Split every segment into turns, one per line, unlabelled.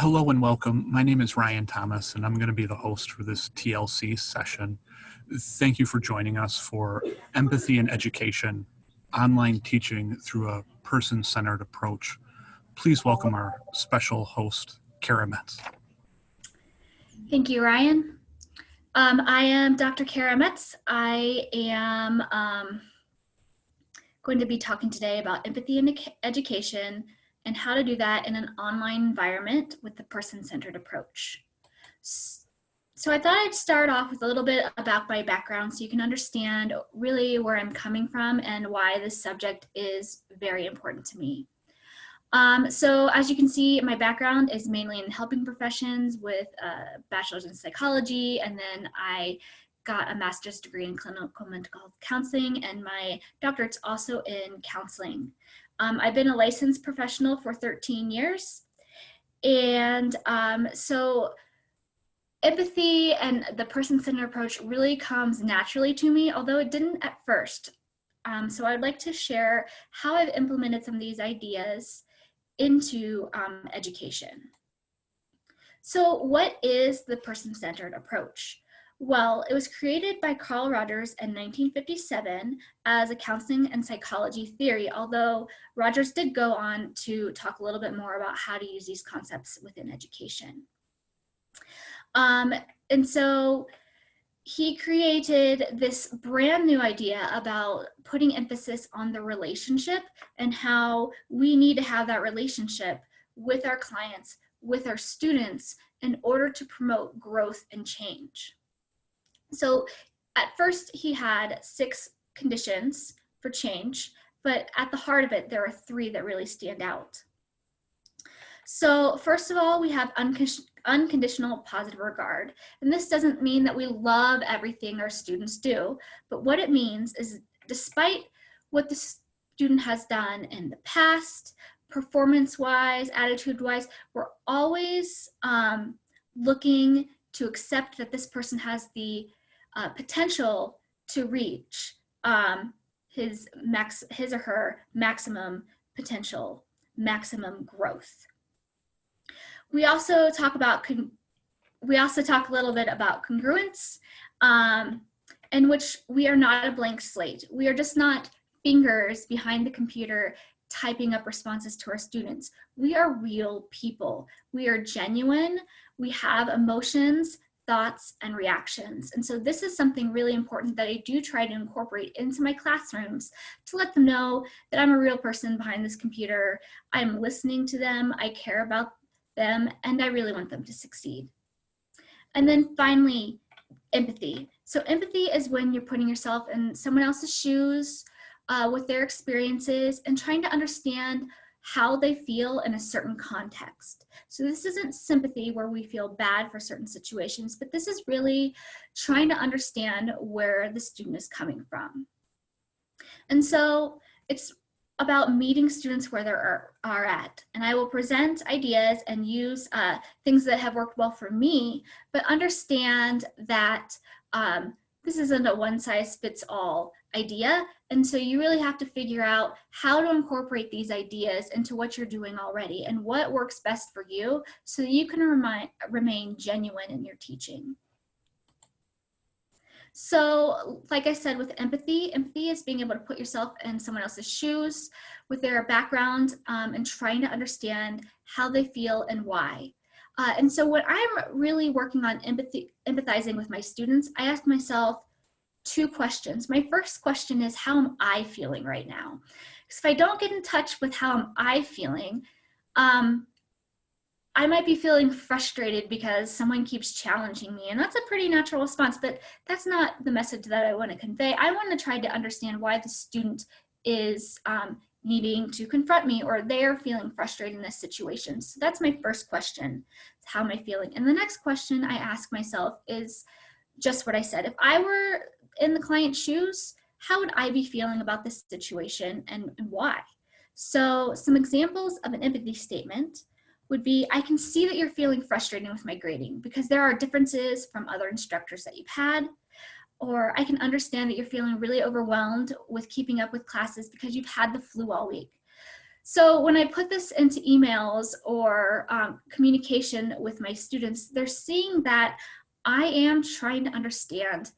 Hello and welcome. My name is Ryan Thomas, and I'm going to be the host for this TLC session. Thank you for joining us for Empathy in Education, online teaching through a person-centered approach. Please welcome our special host, Kara Metz.
Thank you, Ryan. I am Dr. Kara Metz. I am going to be talking today about empathy in education and how to do that in an online environment with the person-centered approach. So I thought I'd start off with a little bit about my background so you can understand really where I'm coming from and why this subject is very important to me. So as you can see, my background is mainly in helping professions with a bachelor's in psychology, and then I got a master's degree in clinical mental health counseling, and my doctorate's also in counseling. I've been a licensed professional for 13 years, and so empathy and the person-centered approach really comes naturally to me, although it didn't at first. So I'd like to share how I've implemented some of these ideas into education. So what is the person-centered approach? Well, it was created by Carl Rogers in 1957 as a counseling and psychology theory, although Rogers did go on to talk a little bit more about how to use these concepts within education. And so he created this brand new idea about putting emphasis on the relationship and how we need to have that relationship with our clients, with our students, in order to promote growth and change. So at first he had 6 conditions for change, but at the heart of it, there are 3 that really stand out. So first of all, we have unconditional positive regard. And this doesn't mean that we love everything our students do, but what it means is despite what the student has done in the past, performance-wise, attitude-wise, we're always looking to accept that this person has the potential to reach his or her maximum potential, maximum growth. We also talk a little bit about congruence, in which we are not a blank slate. We are just not fingers behind the computer typing up responses to our students. We are real people. We are genuine. We have emotions, thoughts, and reactions. And so this is something really important that I do try to incorporate into my classrooms to let them know that I'm a real person behind this computer. I'm listening to them. I care about them, and I really want them to succeed. And then finally, empathy. So empathy is when you're putting yourself in someone else's shoes with their experiences and trying to understand how they feel in a certain context. So this isn't sympathy where we feel bad for certain situations, but this is really trying to understand where the student is coming from. And so it's about meeting students where they are at. And I will present ideas and use things that have worked well for me, but understand that this isn't a one-size-fits-all idea. And so you really have to figure out how to incorporate these ideas into what you're doing already and what works best for you so that you can remain genuine in your teaching. So like I said, with empathy is being able to put yourself in someone else's shoes with their background and trying to understand how they feel and why. And so when I'm really working on empathizing with my students, I ask myself 2 questions. My first question is, how am I feeling right now? Because if I don't get in touch with how am I feeling, I might be feeling frustrated because someone keeps challenging me, and that's a pretty natural response, but that's not the message that I want to convey. I want to try to understand why the student is needing to confront me or they're feeling frustrated in this situation. So that's my first question, how am I feeling? And the next question I ask myself is just what I said. If I were in the client's shoes, how would I be feeling about this situation and why? So some examples of an empathy statement would be, I can see that you're feeling frustrated with my grading because there are differences from other instructors that you've had. Or I can understand that you're feeling really overwhelmed with keeping up with classes because you've had the flu all week. So when I put this into emails or communication with my students, they're seeing that I am trying to understand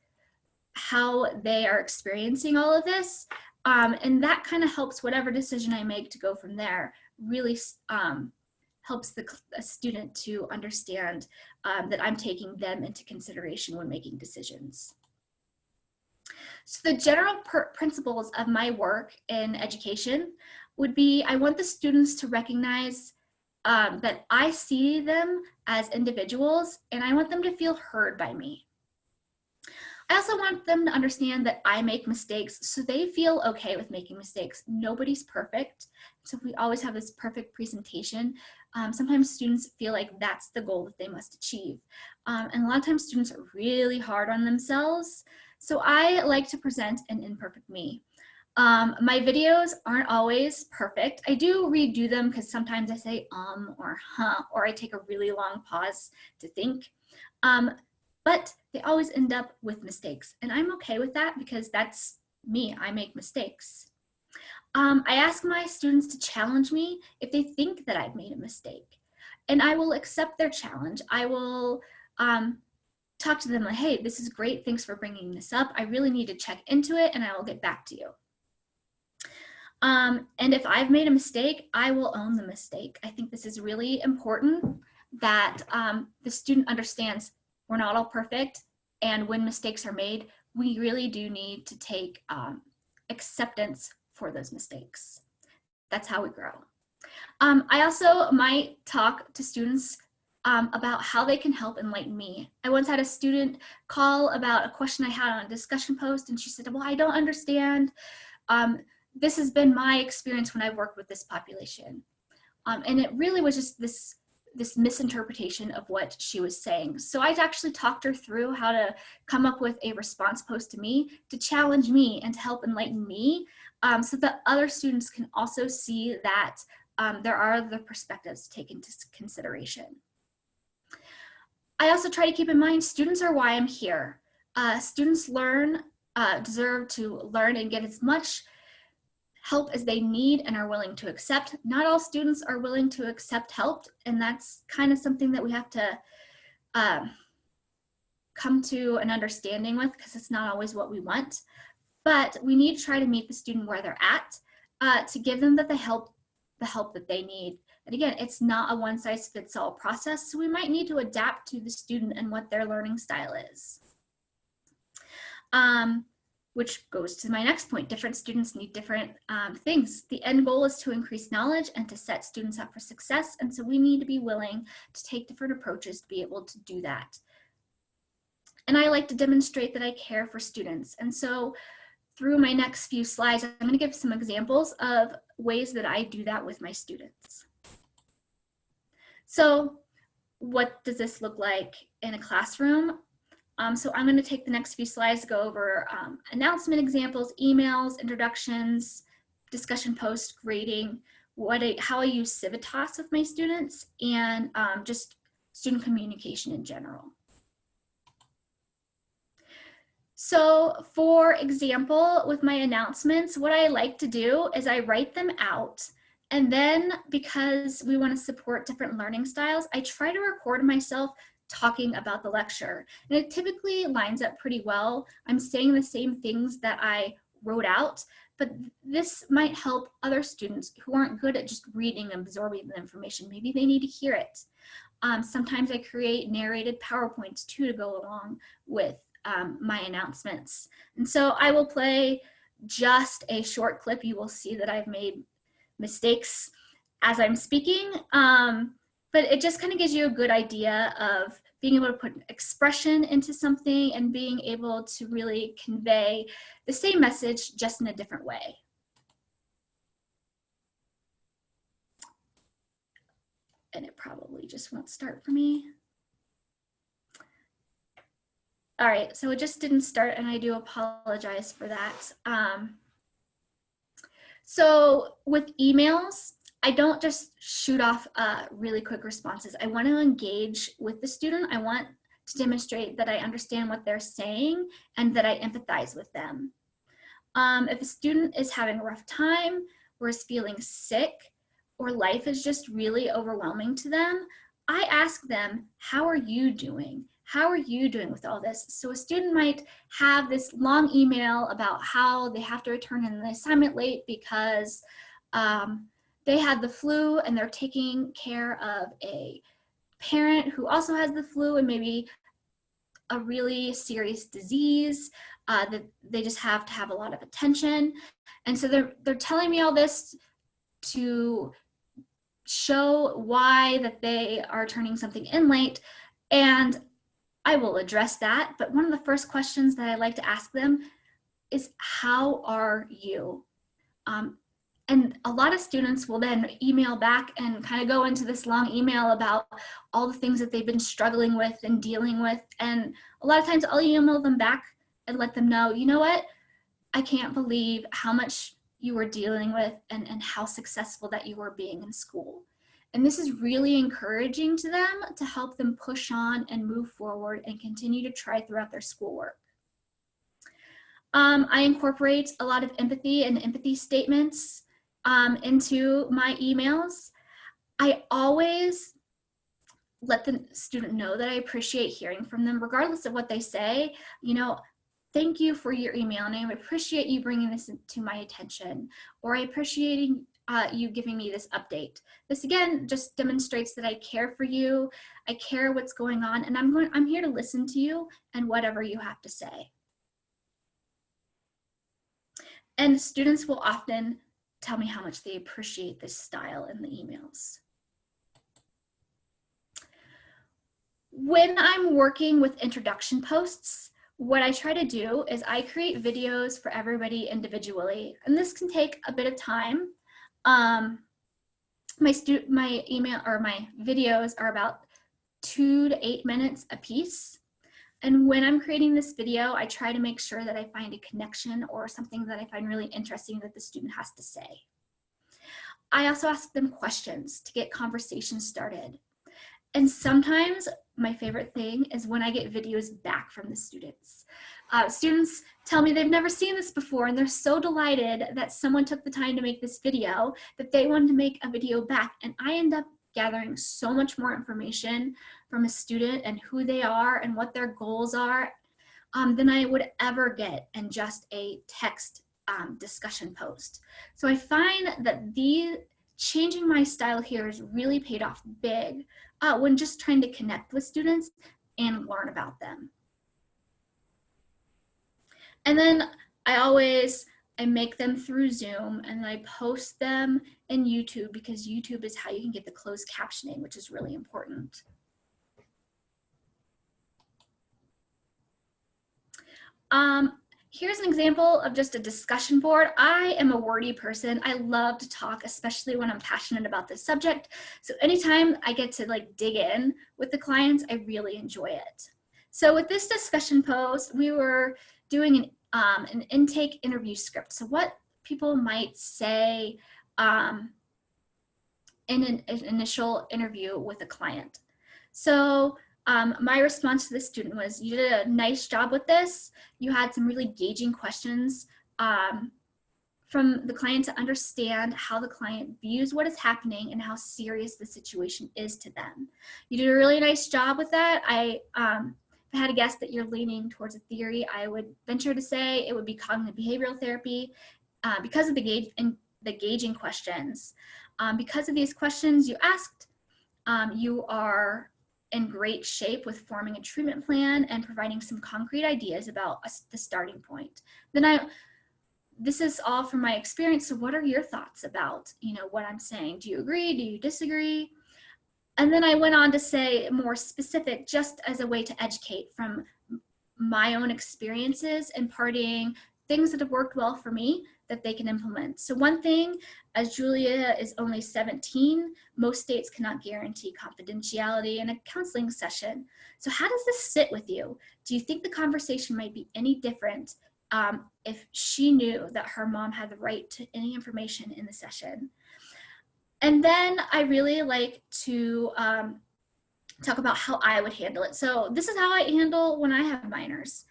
how they are experiencing all of this. And that kind of helps whatever decision I make to go from there, really helps the student to understand that I'm taking them into consideration when making decisions. So the general principles of my work in education would be, I want the students to recognize that I see them as individuals and I want them to feel heard by me. I also want them to understand that I make mistakes, so they feel okay with making mistakes. Nobody's perfect, so we always have this perfect presentation. Sometimes students feel like that's the goal that they must achieve. And a lot of times students are really hard on themselves, so I like to present an imperfect me. My videos aren't always perfect. I do redo them because sometimes I say or huh, or I take a really long pause to think. But they always end up with mistakes. And I'm okay with that because that's me, I make mistakes. I ask my students to challenge me if they think that I've made a mistake. And I will accept their challenge. I will talk to them like, hey, this is great, thanks for bringing this up. I really need to check into it and I will get back to you. And if I've made a mistake, I will own the mistake. I think this is really important that the student understands we're not all perfect, and when mistakes are made, we really do need to take acceptance for those mistakes. That's how we grow. I also might talk to students about how they can help enlighten me. I once had a student call about a question I had on a discussion post, and she said, well, I don't understand. This has been my experience when I've worked with this population. And it really was just this misinterpretation of what she was saying. So I actually talked her through how to come up with a response post to me to challenge me and to help enlighten me, so that other students can also see that there are other perspectives to take into consideration. I also try to keep in mind students are why I'm here. Students deserve to learn and get as much help as they need and are willing to accept. Not all students are willing to accept help, and that's kind of something that we have to come to an understanding with, because it's not always what we want. But we need to try to meet the student where they're at to give them the help that they need. And again, it's not a one-size-fits-all process, so we might need to adapt to the student and what their learning style is. Which goes to my next point. Different students need different things. The end goal is to increase knowledge and to set students up for success. And so we need to be willing to take different approaches to be able to do that. And I like to demonstrate that I care for students. And so through my next few slides, I'm going to give some examples of ways that I do that with my students. So what does this look like in a classroom? So I'm going to take the next few slides to go over announcement examples, emails, introductions, discussion posts, grading, how I use Civitas with my students, and just student communication in general. So for example, with my announcements, what I like to do is I write them out. And then because we want to support different learning styles, I try to record myself talking about the lecture. And it typically lines up pretty well. I'm saying the same things that I wrote out, but this might help other students who aren't good at just reading and absorbing the information. Maybe they need to hear it. Sometimes I create narrated PowerPoints too to go along with my announcements. And so I will play just a short clip. You will see that I've made mistakes as I'm speaking. But it just kind of gives you a good idea of being able to put expression into something and being able to really convey the same message just in a different way. And it probably just won't start for me. All right, so it just didn't start, and I do apologize for that. So with emails, I don't just shoot off really quick responses. I want to engage with the student. I want to demonstrate that I understand what they're saying and that I empathize with them. If a student is having a rough time or is feeling sick, or life is just really overwhelming to them, I ask them, how are you doing? How are you doing with all this? So a student might have this long email about how they have to return an assignment late because they had the flu and they're taking care of a parent who also has the flu and maybe a really serious disease that they just have to have a lot of attention. And so they're telling me all this to show why that they are turning something in late, and I will address that. But one of the first questions that I like to ask them is, how are you? And a lot of students will then email back and kind of go into this long email about all the things that they've been struggling with and dealing with. And a lot of times I'll email them back and let them know, you know what, I can't believe how much you were dealing with and how successful that you were being in school. And this is really encouraging to them to help them push on and move forward and continue to try throughout their schoolwork. I incorporate a lot of empathy and empathy statements into my emails. I always let the student know that I appreciate hearing from them, regardless of what they say. You know, thank you for your email, and I appreciate you bringing this to my attention, or I appreciate you giving me this update. This again just demonstrates that I care for you, I care what's going on, and I'm here to listen to you and whatever you have to say. And students will often tell me how much they appreciate this style in the emails. When I'm working with introduction posts, what I try to do is I create videos for everybody individually, and this can take a bit of time. My email or my videos are about 2 to 8 minutes a piece. And when I'm creating this video, I try to make sure that I find a connection or something that I find really interesting that the student has to say. I also ask them questions to get conversations started. And sometimes my favorite thing is when I get videos back from the students. Students tell me they've never seen this before, and they're so delighted that someone took the time to make this video that they wanted to make a video back. And I end up gathering so much more information from a student and who they are and what their goals are than I would ever get in just a text discussion post. So I find that changing my style here has really paid off big when just trying to connect with students and learn about them. And then I make them through Zoom, and I post them in YouTube, because YouTube is how you can get the closed captioning, which is really important. Here's an example of just a discussion board. I am a wordy person. I love to talk, especially when I'm passionate about this subject. So anytime I get to dig in with the clients, I really enjoy it. So with this discussion post, we were doing an intake interview script. So what people might say in an initial interview with a client. So my response to the student was, you did a nice job with this. You had some really engaging questions from the client to understand how the client views what is happening and how serious the situation is to them. You did a really nice job with that. If I had a guess that you're leaning towards a theory, I would venture to say it would be cognitive behavioral therapy because of the gauging questions. Because of these questions you asked, you are in great shape with forming a treatment plan and providing some concrete ideas about the starting point. Then this is all from my experience. So what are your thoughts about, what I'm saying? Do you agree? Do you disagree? And then I went on to say more specific, just as a way to educate from my own experiences, imparting things that have worked well for me that they can implement. So one thing, as Julia is only 17, most states cannot guarantee confidentiality in a counseling session. So how does this sit with you? Do you think the conversation might be any different if she knew that her mom had the right to any information in the session? And then I really like to talk about how I would handle it. So this is how I handle when I have minors.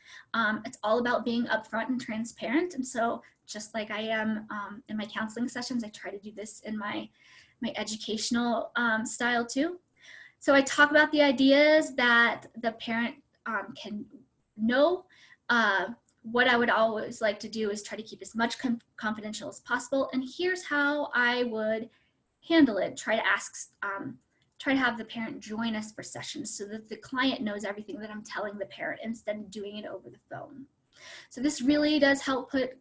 It's all about being upfront and transparent. And so just like I am in my counseling sessions, I try to do this in my educational style too. So I talk about the ideas that the parent can know. What I would always like to do is try to keep as much confidential as possible. And here's how I would handle it. Try to have the parent join us for sessions so that the client knows everything that I'm telling the parent instead of doing it over the phone. So this really does help put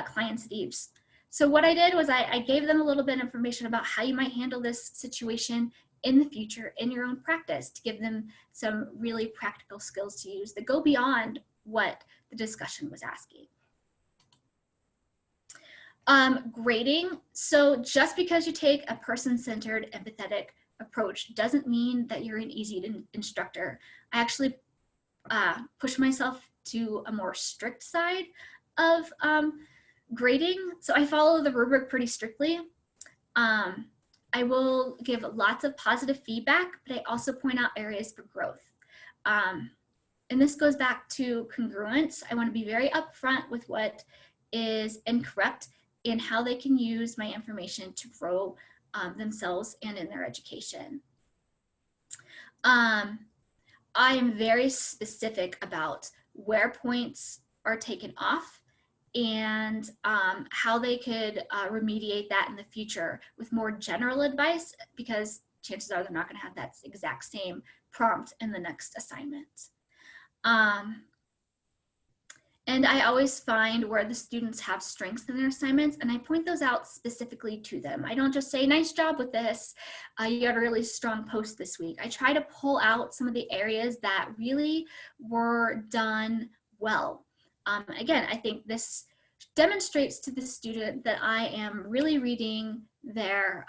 clients at ease. So what I did was I gave them a little bit of information about how you might handle this situation in the future in your own practice to give them some really practical skills to use that go beyond what the discussion was asking. Grading. So just because you take a person-centered, empathetic approach doesn't mean that you're an easy instructor. I actually push myself to a more strict side of grading. So I follow the rubric pretty strictly. I will give lots of positive feedback, but I also point out areas for growth. And this goes back to congruence. I want to be very upfront with what is incorrect and how they can use my information to grow themselves and in their education. I am very specific about where points are taken off and how they could remediate that in the future with more general advice, because chances are they're not going to have that exact same prompt in the next assignment. And I always find where the students have strengths in their assignments, and I point those out specifically to them. I don't just say, nice job with this, you got a really strong post this week. I try to pull out some of the areas that really were done well. Again, I think this demonstrates to the student that I am really reading their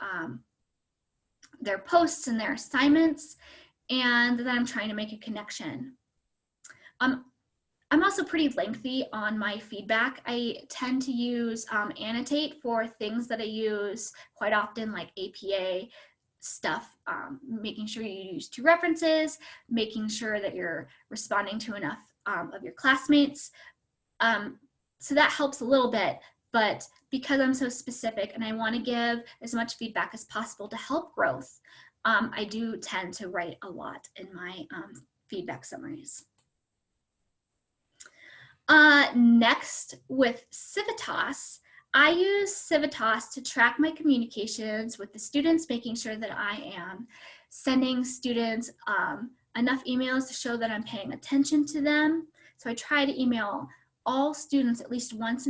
posts and their assignments, and that I'm trying to make a connection. I'm also pretty lengthy on my feedback. I tend to use annotate for things that I use quite often, like APA stuff, making sure you use 2 references, making sure that you're responding to enough of your classmates. So that helps a little bit, but because I'm so specific and I want to give as much feedback as possible to help growth, I do tend to write a lot in my feedback summaries. Next, with Civitas, I use Civitas to track my communications with the students, making sure that I am sending students enough emails to show that I'm paying attention to them. So I try to email all students at least once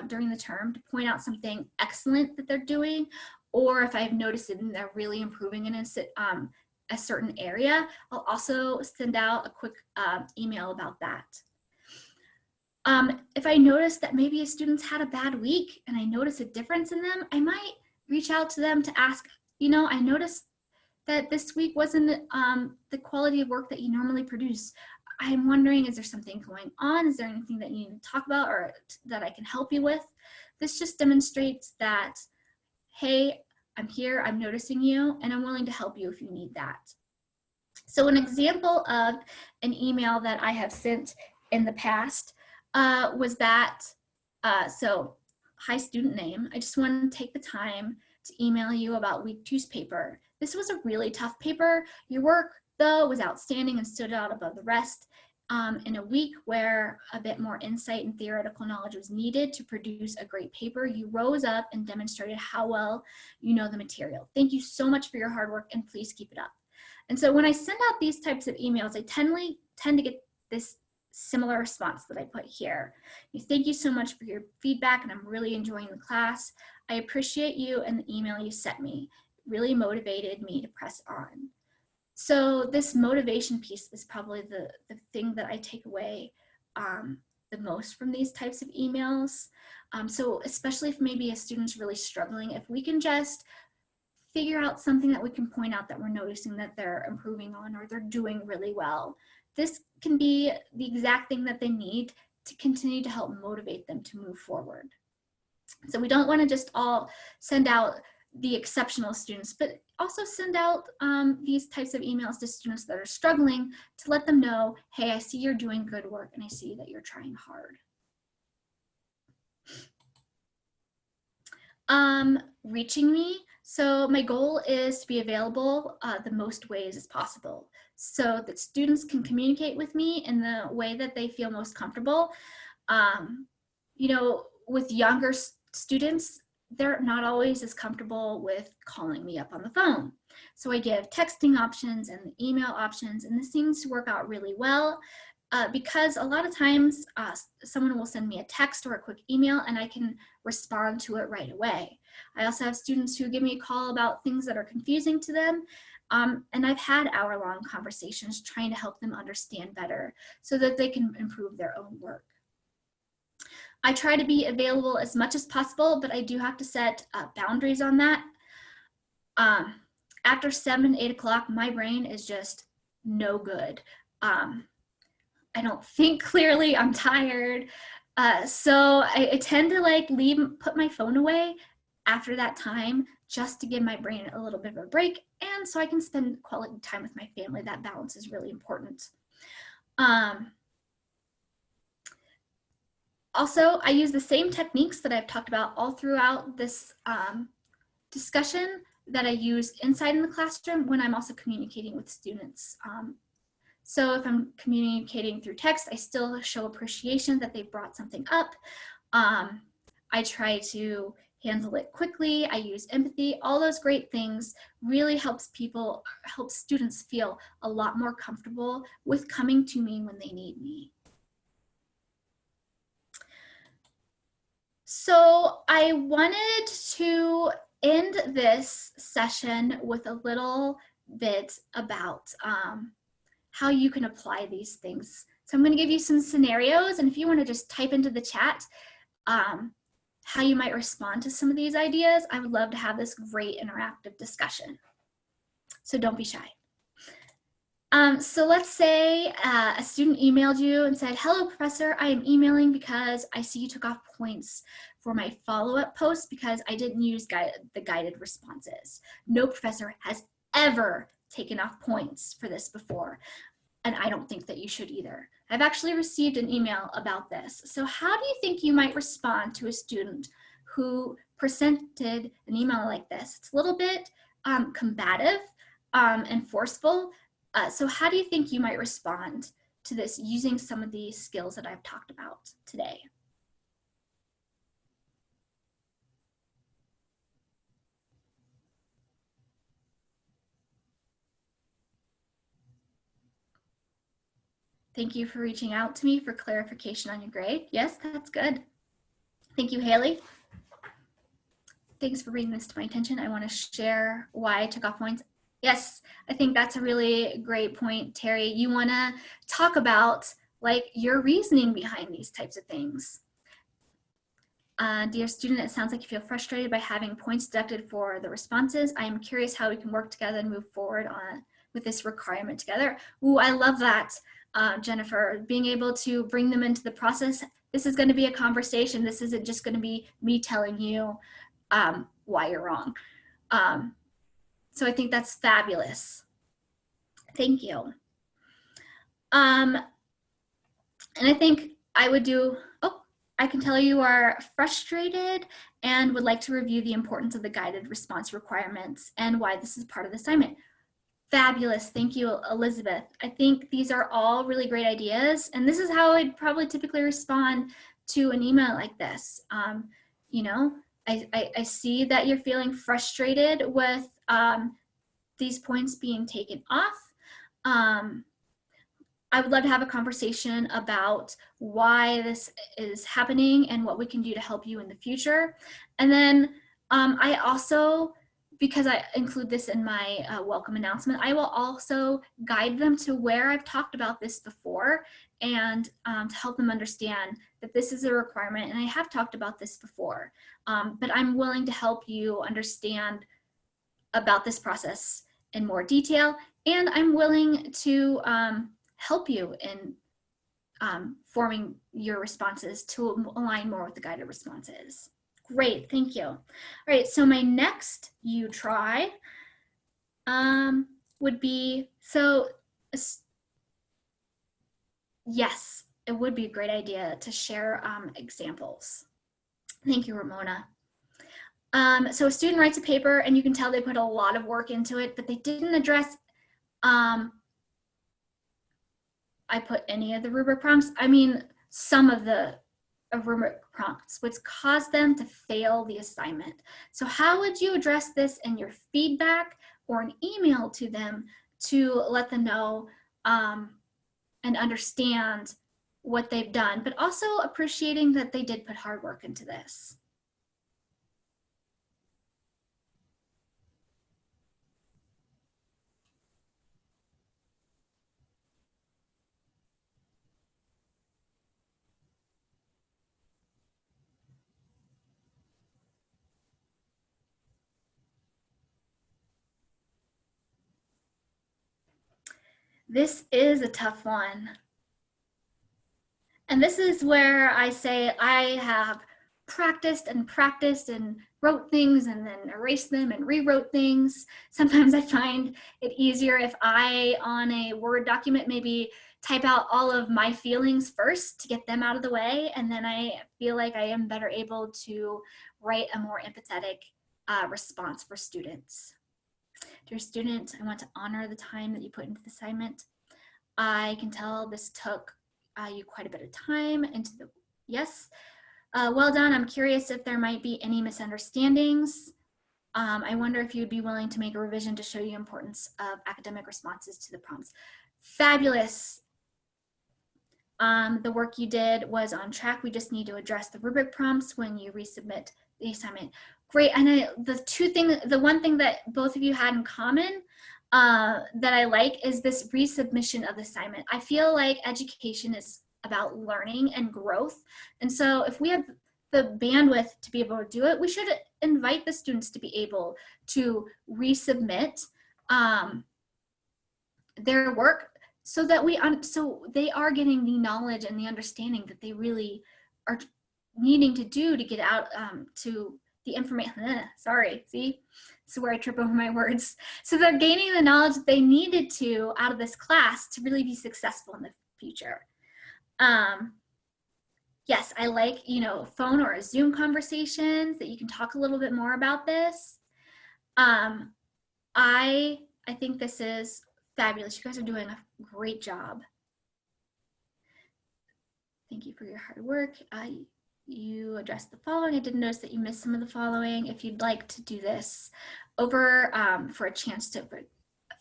during the term to point out something excellent that they're doing, or if I've noticed that they're really improving in a certain area, I'll also send out a quick email about that. If I notice that maybe a student's had a bad week and I notice a difference in them, I might reach out to them to ask, I noticed that this week wasn't the quality of work that you normally produce. I'm wondering, is there something going on? Is there anything that you need to talk about or that I can help you with? This just demonstrates that, hey, I'm here, I'm noticing you, and I'm willing to help you if you need that. So an example of an email that I have sent in the past was that, so hi student name, I just want to take the time to email you about week 2's paper. This was a really tough paper. Your work though was outstanding and stood out above the rest. In a week where a bit more insight and theoretical knowledge was needed to produce a great paper, you rose up and demonstrated how well you know the material. Thank you so much for your hard work and please keep it up. And so when I send out these types of emails, I tend to get this similar response that I put here. Thank you so much for your feedback and I'm really enjoying the class. I appreciate you and the email you sent me. It really motivated me to press on. So this motivation piece is probably the thing that I take away the most from these types of emails. So especially if maybe a student's really struggling, if we can just figure out something that we can point out that we're noticing that they're improving on or they're doing really well, this can be the exact thing that they need to continue to help motivate them to move forward. So we don't want to just all send out the exceptional students, but also send out these types of emails to students that are struggling to let them know, hey, I see you're doing good work and I see that you're trying hard. Reaching me. So my goal is to be available the most ways as possible so that students can communicate with me in the way that they feel most comfortable. You know, with younger students, they're not always as comfortable with calling me up on the phone. So I give texting options and email options, and this seems to work out really well because a lot of times someone will send me a text or a quick email and I can respond to it right away. I also have students who give me a call about things that are confusing to them. And I've had hour-long conversations trying to help them understand better so that they can improve their own work. I try to be available as much as possible, but I do have to set boundaries on that. After 7, 8 o'clock, my brain is just no good. I don't think clearly, I'm tired. So I tend to put my phone away after that time just to give my brain a little bit of a break and so I can spend quality time with my family. That balance is really important. Also, I use the same techniques that I've talked about all throughout this discussion that I use inside in the classroom when I'm also communicating with students. So if I'm communicating through text, I still show appreciation that they brought something up. I try to handle it quickly. I use empathy. All those great things really helps students feel a lot more comfortable with coming to me when they need me. So I wanted to end this session with a little bit about how you can apply these things. So I'm going to give you some scenarios, and if you want to just type into the chat how you might respond to some of these ideas, I would love to have this great interactive discussion. So don't be shy. So let's say a student emailed you and said, hello, professor, I am emailing because I see you took off points for my follow-up post because I didn't use the guided responses. No professor has ever taken off points for this before, and I don't think that you should either. I've actually received an email about this. So how do you think you might respond to a student who presented an email like this? It's a little bit combative and forceful. So how do you think you might respond to this using some of these skills that I've talked about today? Thank you for reaching out to me for clarification on your grade. Yes, that's good. Thank you, Haley. Thanks for bringing this to my attention. I want to share why I took off points. Yes, I think that's a really great point, Terry. You want to talk about your reasoning behind these types of things. Dear student, it sounds like you feel frustrated by having points deducted for the responses. I am curious how we can work together and move forward with this requirement together. Ooh, I love that, Jennifer, being able to bring them into the process. This is going to be a conversation. This isn't just going to be me telling you why you're wrong. So I think that's fabulous. Thank you. And I think I would do, I can tell you are frustrated and would like to review the importance of the guided response requirements and why this is part of the assignment. Fabulous. Thank you, Elizabeth. I think these are all really great ideas. And this is how I'd probably typically respond to an email like this. You know, I see that you're feeling frustrated with these points being taken off. I would love to have a conversation about why this is happening and what we can do to help you in the future. And then I also, because I include this in my welcome announcement, I will also guide them to where I've talked about this before and to help them understand that this is a requirement and I have talked about this before, but I'm willing to help you understand about this process in more detail, and I'm willing to help you in forming your responses to align more with the guided responses. Great, thank you. All right, so my next you try would be, so yes, it would be a great idea to share examples. Thank you, Ramona. So a student writes a paper and you can tell they put a lot of work into it, but they didn't address, I put any of the rubric prompts. I mean, some of the rubric prompts, which caused them to fail the assignment. So how would you address this in your feedback or an email to them to let them know and understand what they've done, but also appreciating that they did put hard work into this? This is a tough one. And this is where I say I have practiced and wrote things and then erased them and rewrote things. Sometimes I find it easier if I, on a Word document, maybe type out all of my feelings first to get them out of the way. And then I feel like I am better able to write a more empathetic response for students. Dear student, I want to honor the time that you put into the assignment. I can tell this took you quite a bit of time into the, yes. Well done. I'm curious if there might be any misunderstandings. I wonder if you'd be willing to make a revision to show you importance of academic responses to the prompts. Fabulous. The work you did was on track. We just need to address the rubric prompts when you resubmit the assignment. Great. And the one thing that both of you had in common that I like is this resubmission of the assignment. I feel like education is about learning and growth. And so if we have the bandwidth to be able to do it, we should invite the students to be able to resubmit their work so that so they are getting the knowledge and the understanding that they really are needing to do to get out to the information. Sorry, see? This is where I trip over my words. So they're gaining the knowledge that they needed to out of this class to really be successful in the future. Yes, I like, phone or a Zoom conversations that you can talk a little bit more about this. I think this is fabulous. You guys are doing a great job. Thank you for your hard work. You addressed the following. I did notice that you missed some of the following. If you'd like to do this over for a chance to,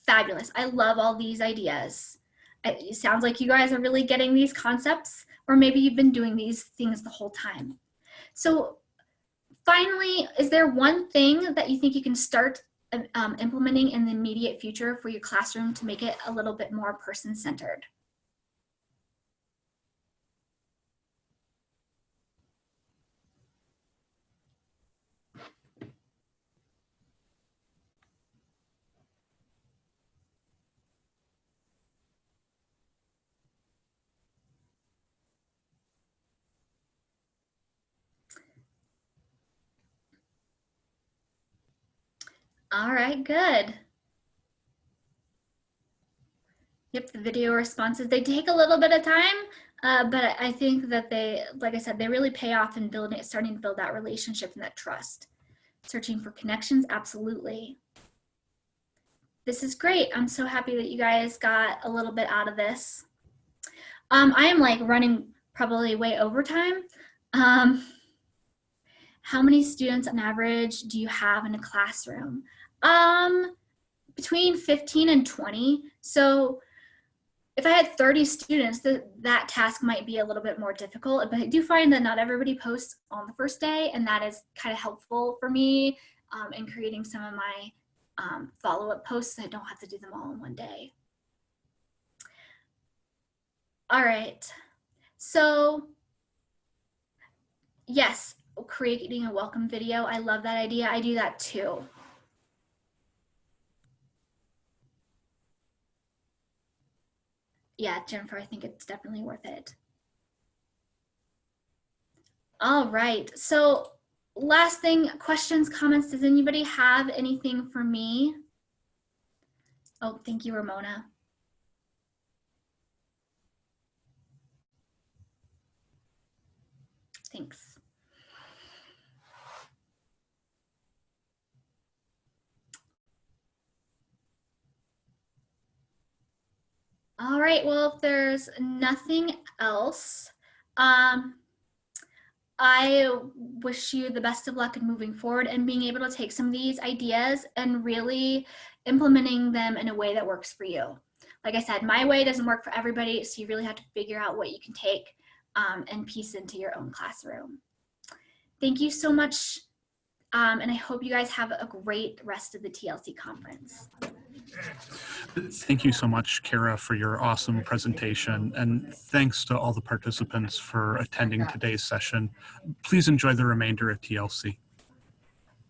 fabulous. I love all these ideas. It sounds like you guys are really getting these concepts, or maybe you've been doing these things the whole time. So finally, is there one thing that you think you can start implementing in the immediate future for your classroom to make it a little bit more person-centered? All right, good. Yep, the video responses, they take a little bit of time, but I think that they, like I said, they really pay off in starting to build that relationship and that trust. Searching for connections, absolutely. This is great. I'm so happy that you guys got a little bit out of this. I am like running probably way over time. How many students on average do you have in a classroom? Between 15 and 20. So if I had 30 students, that task might be a little bit more difficult, but I do find that not everybody posts on the first day, and that is kind of helpful for me in creating some of my follow-up posts. I don't have to do them all in one day. All right, so yes, creating a welcome video. I love that idea. I do that too. Yeah, Jennifer, I think it's definitely worth it. All right, so last thing, questions, comments. Does anybody have anything for me? Oh, thank you, Ramona. Thanks. All right, well, if there's nothing else, I wish you the best of luck in moving forward and being able to take some of these ideas and really implementing them in a way that works for you. Like I said, my way doesn't work for everybody, so you really have to figure out what you can take and piece into your own classroom. Thank you so much, and I hope you guys have a great rest of the TLC conference.
Thank you so much, Kara, for your awesome presentation, and thanks to all the participants for attending today's session. Please enjoy the remainder of TLC.